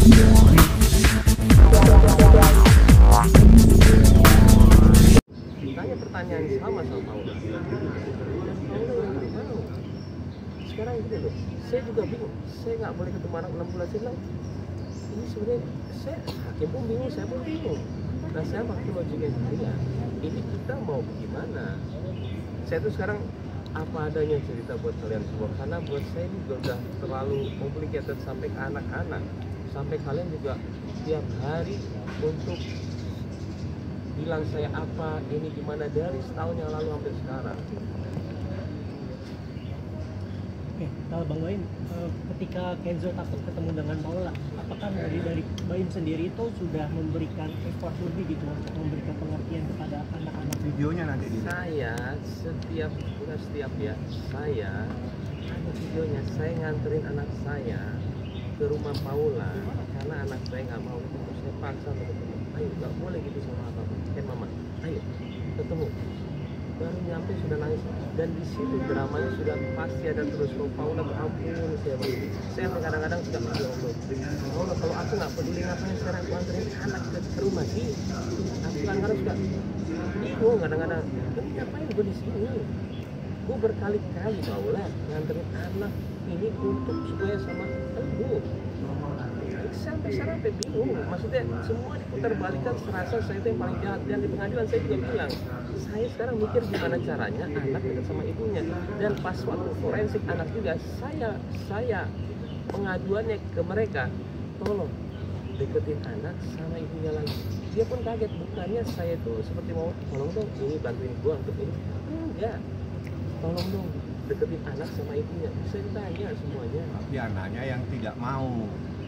Tanya pertanyaan sama Paula. Paula nggak mau. Sekarang gitu loh, saya juga bingung. Saya nggak boleh ketemu anak 6 bulan silam. Ini sebenarnya saya hakim pun bingung, saya pun bingung. Nah saya waktu logiknya juga, ini kita mau gimana? Saya tuh sekarang apa adanya cerita buat kalian semua, karena buat saya ini juga udah terlalu complicated sampai ke anak-anak, sampai kalian juga tiap hari untuk bilang saya apa, ini gimana, dari setahun yang lalu sampai sekarang. Oke, Bang Baim, ketika Kenzo takut ketemu dengan Paula, apakah dari Baim sendiri itu sudah memberikan effort lebih gitu untuk memberikan pengertian kepada anak-anak? Videonya nanti di Saya bukan setiap ya, saya ada videonya, saya nganterin anak saya ke rumah Paula karena anak saya nggak mau ketemu, saya paksa untuk ketemu. Ayo, nggak boleh gitu sama apa, mama, ayo ketemu. Baru nyampe sudah nangis, dan di situ dramanya sudah pasti ada terus. Kalau Paula berampun, saya kadang-kadang sudah ngomong, Paula kalau aku nggak peduli ngapain sekarang aku anterin anak ke rumah sih. Aku kadang-kadang sudah bingung, kadang-kadang ngapain gue di sini. Gue berkali-kali Paula nganterin anak ini untuk supaya sama lu. Sampai bingung, maksudnya semua diputar balikan, serasa saya itu yang paling jahat. Dan di pengadilan saya juga bilang, saya sekarang mikir gimana caranya anak dekat sama ibunya. Dan pas waktu forensik anak juga, saya pengaduannya ke mereka, tolong deketin anak sama ibunya lagi. Dia pun kaget, bukannya saya tuh seperti mau tolong dong ini bantuin gua untuk ini, enggak, tolong dong deketin anak sama ibunya. Bisa ditanya semuanya. Tapi anaknya yang tidak mau.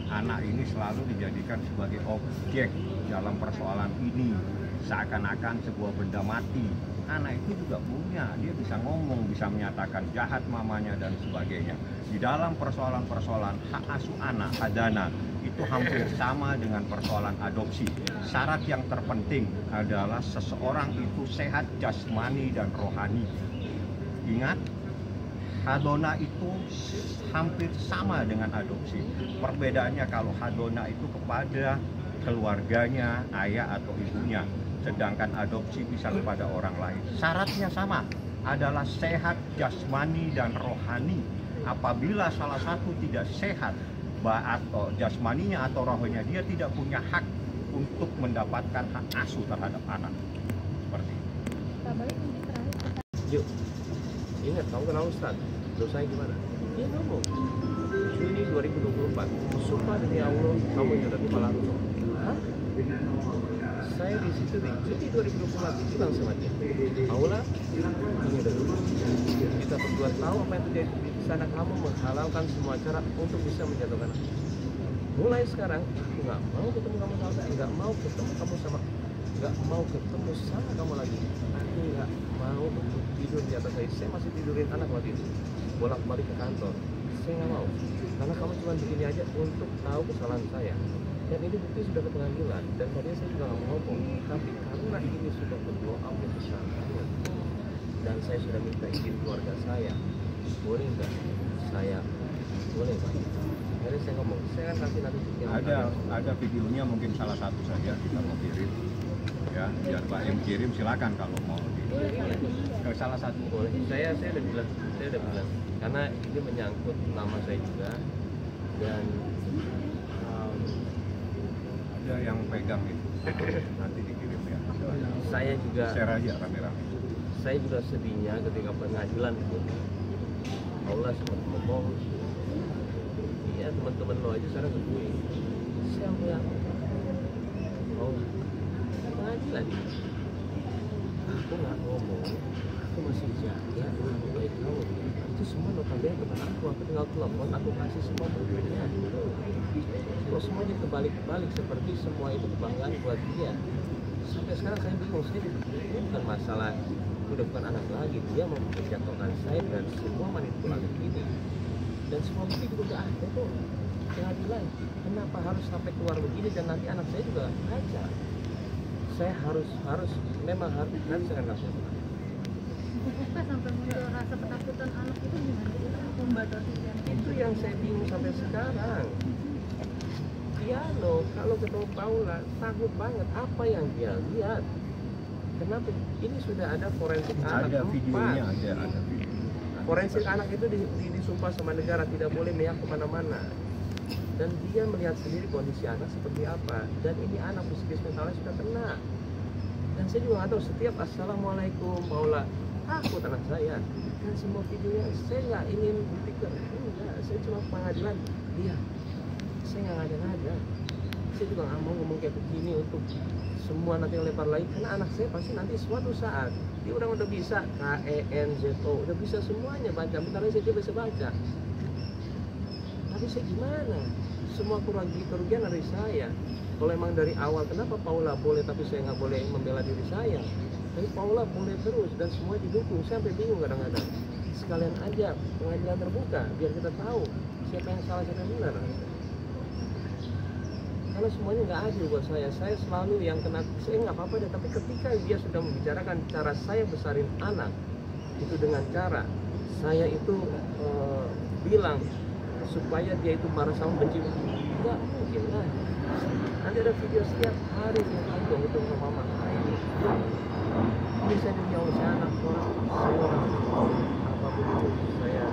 Anak ini selalu dijadikan sebagai objek dalam persoalan ini, seakan-akan sebuah benda mati. Anak itu juga punya, dia bisa ngomong, bisa menyatakan jahat mamanya dan sebagainya. Di dalam persoalan-persoalan hak asuh anak, hadana, itu hampir sama dengan persoalan adopsi. Syarat yang terpenting adalah seseorang itu sehat jasmani dan rohani. Ingat, hadona itu hampir sama dengan adopsi. Perbedaannya kalau hadona itu kepada keluarganya, ayah atau ibunya, sedangkan adopsi bisa kepada orang lain. Syaratnya sama, adalah sehat jasmani dan rohani. Apabila salah satu tidak sehat, atau jasmaninya atau rohaninya, dia tidak punya hak untuk mendapatkan hak asuh terhadap anak. Seperti itu. Yuk, ingat, kamu kenal Ustaz, dosanya gimana? Dia ngomong, Juni 2024, sumpah demi Allah, kamu yang ada di Malang. Hah? Saya di situ di Juni 2024 bilang sama dia, Paula, ini udah dulu. Kita berdua tahu apa yang terjadi di sana, kamu menghalalkan semua cara untuk bisa menjatuhkan aku. Mulai sekarang, aku nggak mau ketemu kamu sama, nggak mau ketemu kamu sama, nggak mau ketemu sama kamu lagi. Aku nggak mau untuk tidur di atas saya masih tidurin anak waktu itu. Bolak-balik ke kantor, saya nggak mau, karena kamu cuma begini aja untuk tahu kesalahan saya. Dan ini bukti sudah ke pengadilan, dan tadi saya juga nggak mau ngomong, tapi karena ini sudah berblow up besar banget, dan saya sudah minta izin keluarga saya, boleh nggak saya, boleh Pak? Akhirnya saya ngomong, saya kan kasih nanti ada videonya, mungkin salah satu saja kita mau kirim, ya biar Pak M kirim, silakan kalau mau. Salah satu boleh. Saya udah bilang, karena ini menyangkut nama saya juga, dan ada yang pegang itu, nanti dikirim ya. saya juga share aja rame-rame. Saya juga sedihnya ketika pengadilan itu Allah sempat ngomong, iya teman-teman lo aja sekarang gue, siapa yang mau pengadilan? Aku nggak ngomong, aku masih jaga nama baik kamu. Itu semua notabene teman aku tinggal telepon, aku kasih semua buktinya. Kok semuanya kebalik-balik, seperti semua itu kebanggaan buat dia. Sampai sekarang saya bingung, ini bukan masalah, udah bukan anak lagi, dia mau menjatuhkan saya dan semua manipulasi ini. Dan semua bukti juga udah ada tuh. Pengadilan, kenapa harus sampai keluar begini, dan nanti anak saya juga baca. Saya harus memang harus, nanti saya akan kasih apa. Bukan sampai muncul rasa ketakutan anak itu gimana? Itu membatasi Itu yang saya bingung sampai sekarang. Dia Cristiano kalau ketemu Paula takut banget apa yang dia lihat. Kenapa? Ini sudah ada forensik anak Ada videonya, 4. ada video. Forensik anak itu disumpah sama negara tidak boleh memihak kemana-mana. Dan dia melihat sendiri kondisi anak seperti apa. Dan ini anak psikis mentalnya sudah kena. Dan saya juga nggak tahu setiap assalamualaikum Paula takut anak saya. Dan semua videonya saya nggak ingin buktikan. Enggak, saya cuma pengadilan. Iya, saya nggak ngada-ngada. Saya juga nggak mau ngomong kayak begini untuk semua nanti yang lebar lagi, karena anak saya pasti nanti suatu saat dia udah bisa KENZO, udah bisa semuanya baca. Bentar lagi saya bisa baca. Tapi saya gimana? Semua kerugian dari saya. Kalau emang dari awal kenapa Paula boleh tapi saya nggak boleh membela diri saya? Tapi Paula boleh terus dan semua didukung. Saya sampai bingung kadang-kadang. Sekalian aja pengadilan terbuka biar kita tahu siapa yang salah siapa yang benar. Karena semuanya nggak adil buat saya selalu yang kena, saya nggak apa-apa deh, tapi ketika dia sudah membicarakan cara saya besarin anak, itu dengan cara saya itu bilang supaya dia itu marah sama benci, nggak mungkin lah. Nanti ada video setiap hari saya kandung itu sama mama, ini saya demi Allah, saya anak orang, saya orang apapun itu, saya